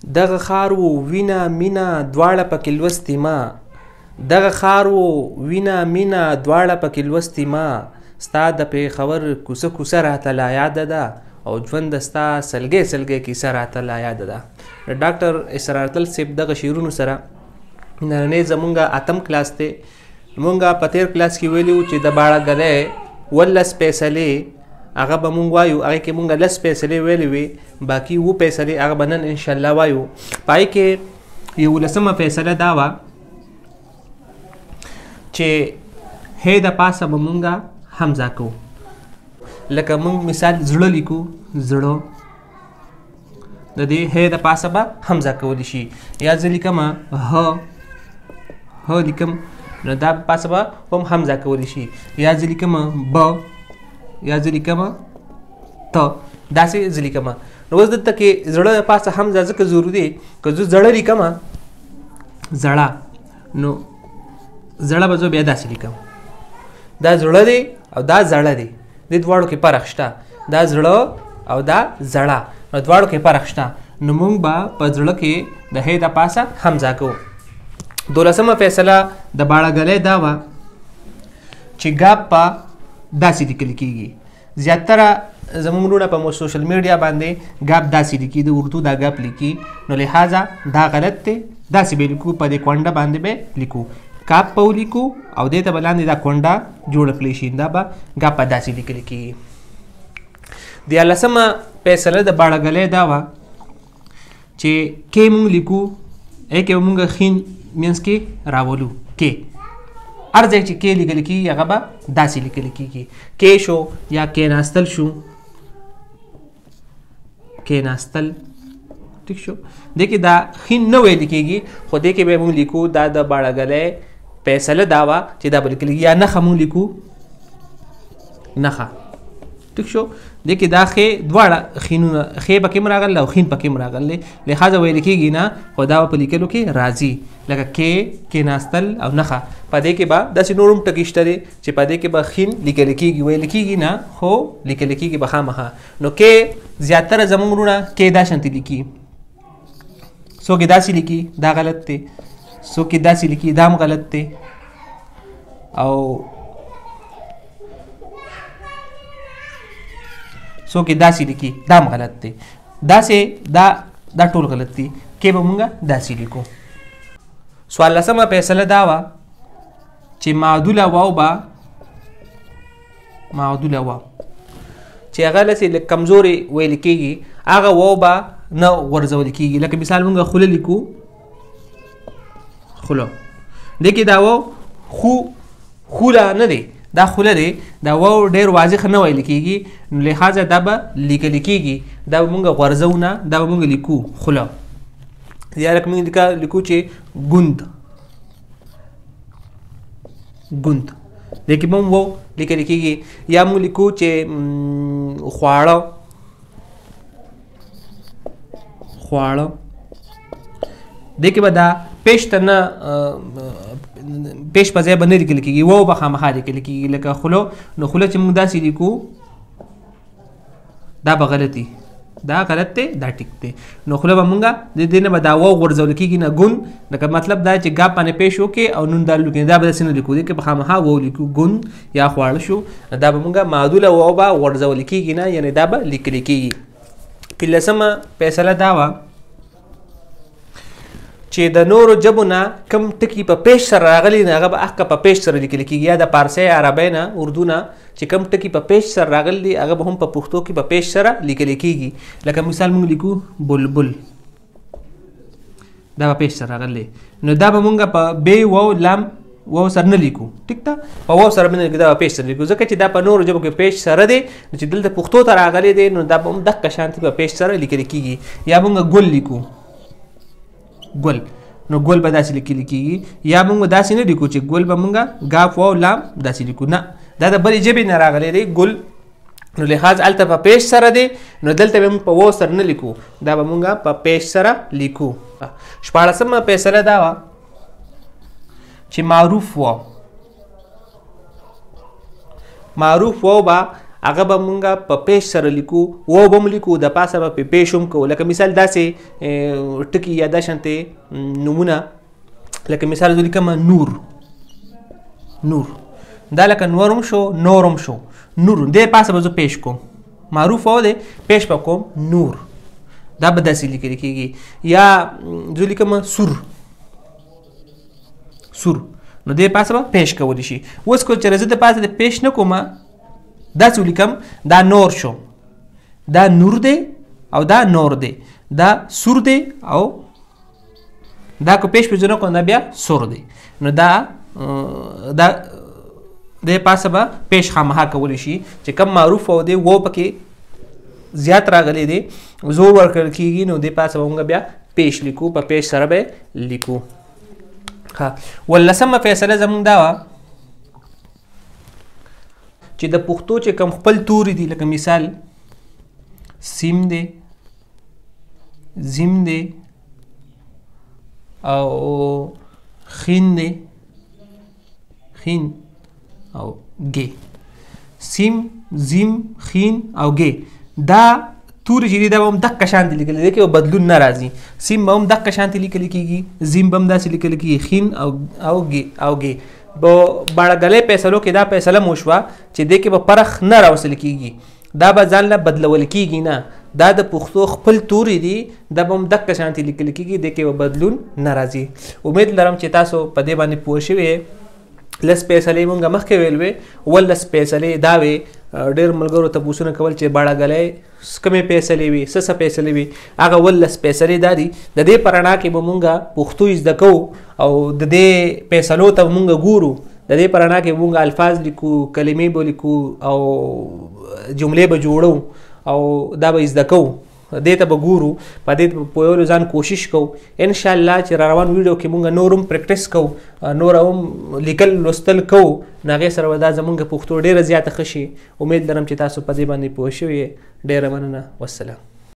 دغه خار و وینا مینا دواړه پکې لوستي ما دغه خار و وینا مینا دواړه پکې لوستي ما ستا د پېښور کوڅه کوڅه راته لا یاده ده او ژوند ستا سلګۍ سلګۍ کیسه راته لا یاده ده. د ډاکټر اسرارتل صاحب دغه شعرونو سره نننی زمونږ اتم کلاس دی. مونږ په تیر کلاس کې ویلي وو چې د باړه ګلی 11 فیصلې هغه به مونږ وایو، هغې کې مونږ 10 فیصلې ویلې وي، باقي 7 فیصلې هغه به نن انشاءالله وایو. په هغې کې 11مه فیصله دا وه چې هی د پاسه به مونږ حمزه کوو. لکه مونږ مثال زړه لیکو، زړه د دې هی د پاسه به حمزه کولی شي. یا زه لیکم ه لیکم نو دا پاسه به هم حمزه کولی شي. یا زه لیکم ب، یا زه لیکم ت، داسې زه لیکم. نو اوس دلته کې زړه د پاسه حمزه ځکه ضروري دی. که زه زړه لیکم زړه، نو زړه به زه بیا داسې لیکم. دا زړه دی او دا زړه دی، دې دواړو کې فرق شته. دا زړه او دا زړه، نو دواړو کې فرق شته. نو موږ به په زړه کې د هی د پاسه حمزه کوو. 12مه فیصله د باړه ګلی دا وه چې ګاپ په داسې لیکل کېږي. زیاتره زموږ وروڼه په سوشل میډیا باندې ګاپ داسې لیکي، د اردو دا ګاپ لیکي، نو لحاظه دا غلط دی. داسې به لیکو، په دې کونډه باندې به لیکو، کاپ په ولیکو او دې ته به لاندې دا کونډه جوړه کړلی شي، دا به ګاپ په داسې لیکل کېږي. 14مه فیصله د باړه ګلی دا وه چې کې مونږ لیکو، ای کې به مونږ خین مینس کې راولو. کې هر ځای چې کې لیکل کېږي هغه به داسې لیکل کېږي. کې شو یا کېناستل شو، کېناستل، ټیک شو. دې کې دا خین نه ویل کېږي، خو دې کې به مونږ لیکو دا د باړه ګلی فیصله دا وه چې دا به لیکل کېږي. یا نښه مونږ لیکو، نښه، ټیک شو. دې کې دا خې دواړه خینونه، خې پکې هم راغلی او خین پکې هم راغلی، لحاظه ویل کېږي نه، خو دا به په لیکلو کې راځي. لکه کې، کېناستل او نښه. په دې کې به داسې نور هم ټکي شته دی چې په دې کې به خین لیکل کېږي، ویل کېږي نه، خو لیکل کېږي به خامخا. نو کې زیاتره زموږ وروڼه کې دا شانتې لیکي، څوک یې داسې لیکي، دا غلط دی. څوک یې داسې لیکي، دا هم غلط دی. او څوک یې داسې لیکي، دا هم غلط دی. داسې دا ټول غلط دي. کې به مونږ داسې لیکو. 14مه فیصله دا وه چې معدوله واو به، معدوله واو چې هغه لسې لږ کمزورې ویل کېږي، هغه واو به نه غورځول کېږي. لکه مثال مونږ خوله لیکو، خوله، دې کې دا واو خوله نه دی، دا خوله دی. دا واو ډېر واضح نه ویل کېږي، نو لحاظه دا به لیکل کېږي. دا به مونږ غورځو نه، دا به مونږ لیکو خوله. یا لکه مونږ لیکو چې ګوند، ګوند، دې کې به هم واو لیکل کېږي. یا مونږ لیکو چې خواړه، خواړه، دې کې به دا پیش ته نه، پیش په ځای به نه لیکل کېږي، واو به خامخا لیکل کېږي. لکه خوله، نو خوله چې موږ داسې لیکو دا به غلط دی، دا غلط دی، دا ټیک دی. نو خوله به مونږ د دې نه به دا واو غورځول کېږي نه، ګون. لکه مطلب دا چې ګاپ باندې پیش وکړي او نون دال لیکو، دا به داسې نه لیکو، دې کې به خامخا واو لیکو، ګون یا خواړه شو. دا به مونږ معدوله واو به غورځول کېږي نه، یعنې دا به لیکل کېږي. 15مه فیصله دا وه چې د نورو ژبو نه کوم ټکي په پیش سره راغلي نه، هغه به احکه په پیش سره لیکل کېږي. یا د پارسۍ، عربۍ نه، اردو نه چې کوم ټکي په پیش سره راغلي دي، هغه به هم په پښتو کې په پیش سره لیکل کېږي. لکه مثال مونږ لیکو بلبل، دا به پیش سره راغلی، نو دا به مونږ په بې واو لام واو سره نه لیکو، ټیک ده. په واو سره باندې دا پیش سره لیکو، ځکه چې دا په نورو ژبو کې پیش سره دی، نو چې دلته پښتو ته راغلی دی، نو دا به هم دقه شانتې په پیش سره لیکل کېږي. یا مونږ ګل لیکو، ګل، نو ګل به داسې لیکل کېږي. یا مونږ داسې نه لیکو چې ګل به مونږ ګاف واو لام داسې لیکو، نه، دا د بلې ژبې نه راغلی دی ګل، نو لحاظ هلته په پیش سره دی، نو دلته به مونږ په واو سره نه لیکو، دا به مونږ په پیش سره لیکو. 14مه فیصله دا وه چې معروف واو، معروف واو به هغه به مونږ په پیش سره لیکو و به هم لیکو د پاسه به په پیش هم کوو لکه مثال داسې ټکي یا دا شانتې نومونه لکه مثال زه لیکم نور دا لکه نورم شو نورم شو نور دې پاسه به زه پیش کوم معروف و دی پیش به کوم نور دا به داسې لیکل کېږي یا زه لیکم سور نو دې پاسه به پیش کولی شي. اوس که چېرې زه د پاسه د پیش نه کوم داسې ولیکم دا نور شو دا نور دی او دا نور دی دا سور دی او دا که پیش پې زه نه کوم دا بیا سور دی نو دا د پاسه به پیش خامخا کولی شي چې کم معروف او دی و پکې زیات راغلی دی زور ورکړل کېږي نو د پاسه به موږ بیا پیش لیکو په پیش سره به لیکو. ولسمه فیصله زموږ دا وه چې د پښتو چې کوم خپل توري دي لکه مثال سیم دی زیم دی او خین دی خین او ګ سیم زیم خین او ګ دا توري چې دي دا به هم دقه شانتې لیکل دی کې بدلون نه راځي. سیم به هم دقه شانتې لیکل کېږي زیم به هم داسې لیکل کېږي خین او ګ په باړهګلۍ فیصلو کې دا فیصله مو شوه چې دې کې به فرق نه راوستل کېږي دا به ځان له بدلول کېږي نه دا د پښتو خپل توري دي دا به هم دقه شانتې لیکل کېږي دې کې به بدلون نه راځي. امید لرم چې تاسو په دې باندې پوه شوي. لس فیصلې مونږ مخکې ویل وې ولس فیصلې دا وې ډېر ملګرو تپوسونه کول چې باړهګلۍ کومې فیصلې وي څه فیصلې وي هغه ولس فیصلې دا دي. د دې په رڼا کې به مونږ پښتو زده کوو او د دې فیصلو ته مونږ ګورو د دې په رڼا کې مونږ الفاظ لیکو کلمې به لیکو او جملې به جوړو او دا به زده کوو دې ته به ګورو په دې پوهولو ځان کوشش کوو انشاءالله چې را روان ویډیو کې مونږ نور هم پریکټس کوو نور هم لیکل لوستل کوو نو هغې سره به دا زمونږ پښتو ډېره زیاته ښه شي. امید لرم چې تاسو په دې باندې پوه شوي ډېره مننه والسلام.